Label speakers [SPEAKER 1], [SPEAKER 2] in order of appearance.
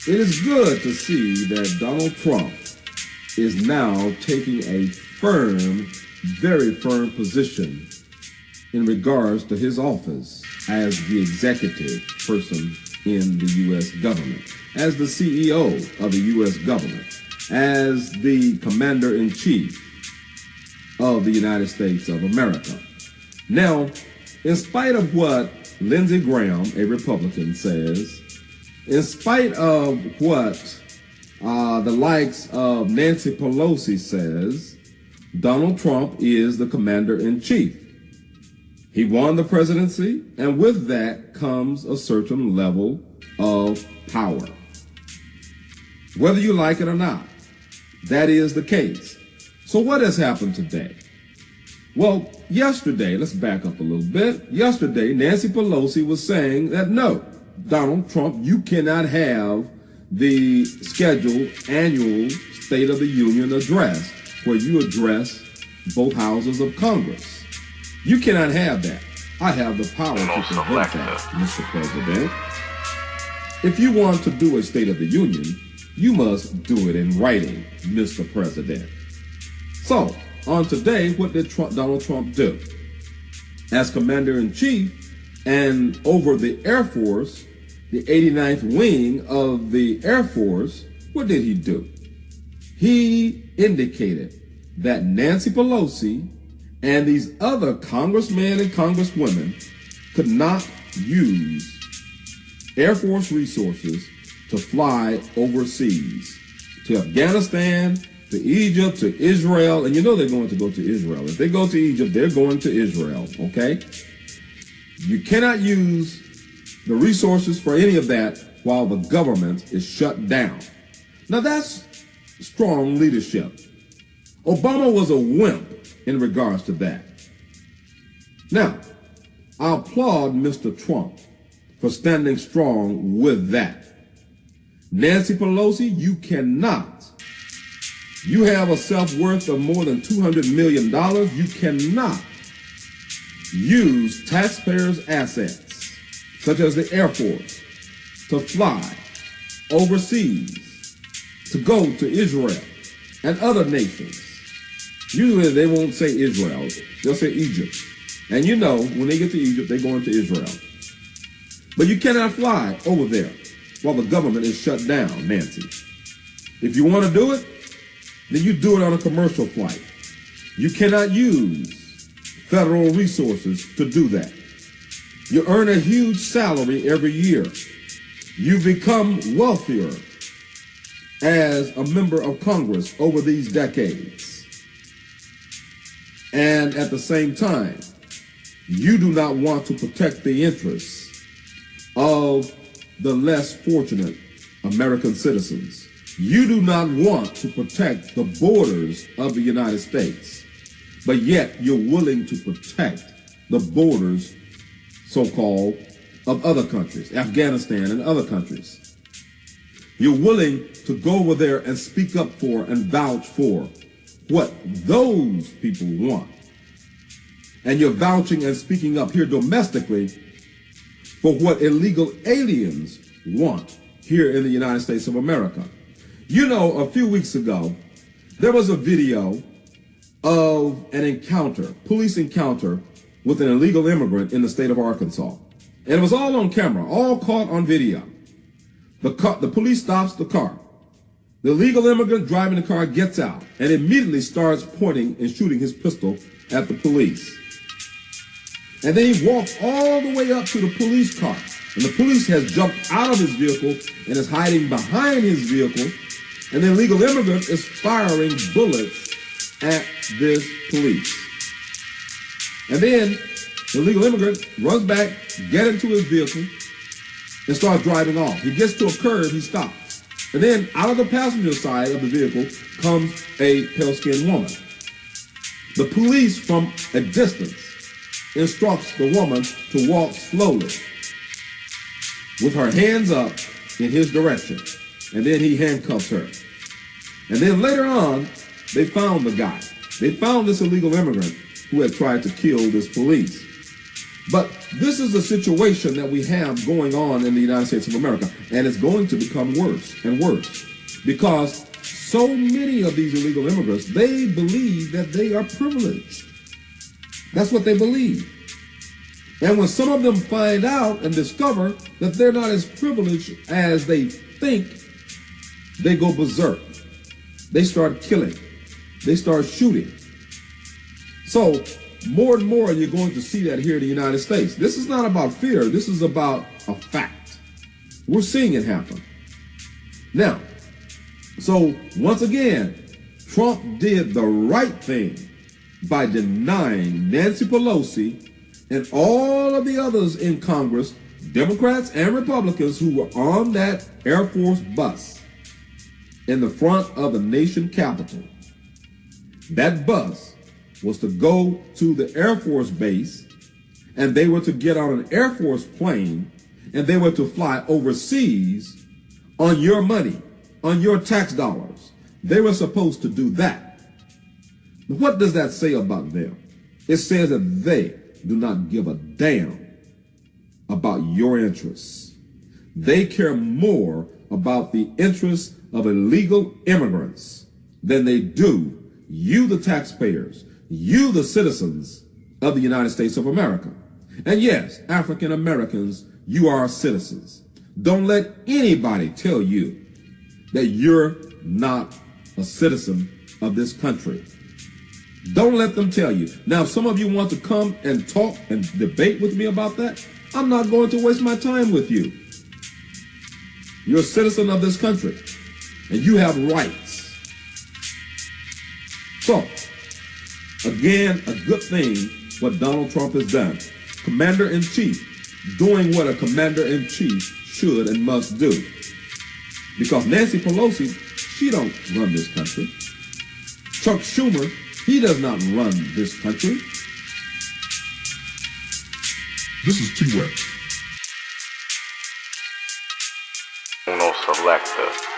[SPEAKER 1] It is good to see that Donald Trump is now taking a firm, very firm position in regards to his office as the executive person in the U.S. government, as the CEO of the U.S. government, as the commander-in-chief of the United States of America. Now, in spite of what Lindsey Graham, a Republican, says, in spite of what the likes of Nancy Pelosi says, Donald Trump is the commander-in-chief. He won the presidency, and with that comes a certain level of power. Whether you like it or not, that is the case. So what has happened today? Well, yesterday, let's back up a little bit. Yesterday, Nancy Pelosi was saying that no, Donald Trump, you cannot have the scheduled annual State of the Union address where you address both houses of Congress. You cannot have that. I have the power to prevent that, Mr. President. If you want to do a State of the Union, you must do it in writing, Mr. President. So, on today, what did Donald Trump do? As Commander-in-Chief and over the Air Force, the 89th wing of the Air Force, what did he do? He indicated that Nancy Pelosi and these other congressmen and congresswomen could not use Air Force resources to fly overseas, to Afghanistan, to Egypt, to Israel, and you know they're going to go to Israel. If they go to Egypt, they're going to Israel, okay? You cannot use the resources for any of that while the government is shut down. Now that's strong leadership. Obama was a wimp in regards to that. Now, I applaud Mr. Trump for standing strong with that. Nancy Pelosi, you cannot. You have a self-worth of more than $200 million. You cannot use taxpayers' assets, such as the Air Force, to fly overseas, to go to Israel and other nations. Usually they won't say Israel, they'll say Egypt. And you know, when they get to Egypt, they're going to Israel. But you cannot fly over there while the government is shut down, Nancy. If you want to do it, then you do it on a commercial flight. You cannot use federal resources to do that. You earn a huge salary every year. You become wealthier as a member of Congress over these decades. And at the same time, you do not want to protect the interests of the less fortunate American citizens. You do not want to protect the borders of the United States, but yet you're willing to protect the borders, so-called, of other countries, Afghanistan and other countries. You're willing to go over there and speak up for and vouch for what those people want. And you're vouching and speaking up here domestically for what illegal aliens want here in the United States of America. You know, a few weeks ago, there was a video of an encounter, police encounter with an illegal immigrant in the state of Arkansas. And it was all on camera, all caught on video. The police stops the car. The illegal immigrant driving the car gets out and immediately starts pointing and shooting his pistol at the police. And then he walks all the way up to the police car. And the police has jumped out of his vehicle and is hiding behind his vehicle. And the illegal immigrant is firing bullets at this police. And then the illegal immigrant runs back, gets into his vehicle, and starts driving off. He gets to a curb, he stops. And then out of the passenger side of the vehicle comes a pale-skinned woman. The police from a distance instructs the woman to walk slowly with her hands up in his direction. And then he handcuffs her. And then later on, they found the guy. They found this illegal immigrant who had tried to kill this police. But this is the situation that we have going on in the United States of America, and it's going to become worse and worse because so many of these illegal immigrants, they believe that they are privileged. That's what they believe. And when some of them find out and discover that they're not as privileged as they think, they go berserk. They start killing. They start shooting. So more and more you're going to see that here in the United States. This is not about fear. This is about a fact. We're seeing it happen. Now, so once again, Trump did the right thing by denying Nancy Pelosi and all of the others in Congress, Democrats and Republicans, who were on that Air Force bus in the front of the nation Capitol. That bus was to go to the Air Force base, and they were to get on an Air Force plane, and they were to fly overseas on your money, on your tax dollars. They were supposed to do that. What does that say about them? It says that they do not give a damn about your interests. They care more about the interests of illegal immigrants than they do you, the taxpayers, you, the citizens of the United States of America. And yes, African Americans, you are citizens. Don't let anybody tell you that you're not a citizen of this country. Don't let them tell you. Now, if some of you want to come and talk and debate with me about that, I'm not going to waste my time with you. You're a citizen of this country, and you have rights. So, again, a good thing what Donald Trump has done. Commander-in-Chief doing what a commander-in-chief should and must do. Because Nancy Pelosi, she don't run this country. Chuck Schumer, he does not run this country.
[SPEAKER 2] This is T-Web.
[SPEAKER 3] Uno Selector.